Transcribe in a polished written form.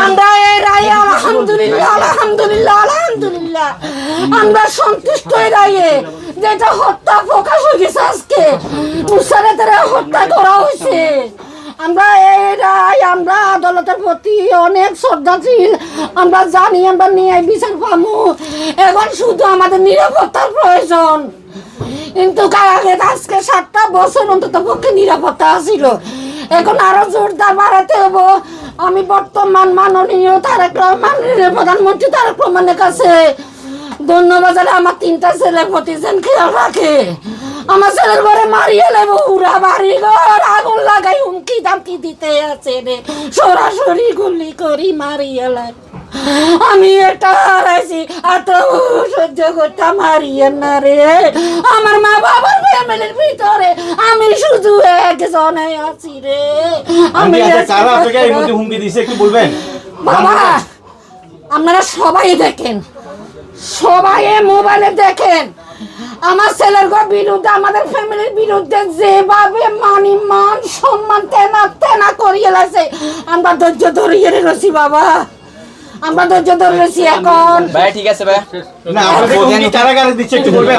আমরা এই রায়ে আলহামদুলিল্লাহ আলহামদুলিল্লাহ আলহামদুলিল্লাহ আমরা সন্তুষ্ট এই রায়ে, যেটা হত্যা প্রকাশ হয়ে গেছে আজকে, মুসারেতের হত্যা করা হয়েছে। আমরা এই রায়, আমরা আদালতের প্রতি অনেক শ্রদ্ধাশীল। আমরা জানি আমরা নিয়ে বিচার পাবো। এখন শুধু আমাদের নিরাপত্তার প্রয়োজন। কিন্তু আগে আজকে 7টা বছর অন্তত পক্ষে নিরাপত্তা ছিল, এখন আরো জোরদার বাড়াতে হবো। আমি বর্তমান মাননীয় তারেক রহমান, প্রধানমন্ত্রী তারেক রহমানের কাছে ধন্যবাদ জানাই। আমার 3টা ছেলে প্রতিদিন খেয়াল রাখে। আমার ছেলের ঘরে মারিয়ে নেবো, পুরা বাড়ি ঘর আগুন লাগাই হুমকি দামকি দিতে আছে রে, সরাসরি গুলি করি মারিয়ে লাই। আমি এটা হারাইছি, এত সহ্য করতে মারিয়ে না রে। আমার মা বাবার ফ্যামিলির ভিতরে আমি শুধু একজনে আছি রে। আমি হুমকি দিছে একটু বলবেন বাবা, আপনারা সবাই দেখেন, সবাই মোবাইলে দেখেন। আমার ছেলের বিরুদ্ধে, আমাদের ফ্যামিলির বিরুদ্ধে যেভাবে মান সম্মান তেনা করিয়ে লাগছে, আমরা ধৈর্য ধরিয়ে রয়েছি বাবা, আমরা ধৈর্য ধরে রয়েছি। এখন ভাই ঠিক আছে ভাই, না আপনি কারাগারে দিচ্ছে একটু বলবেন।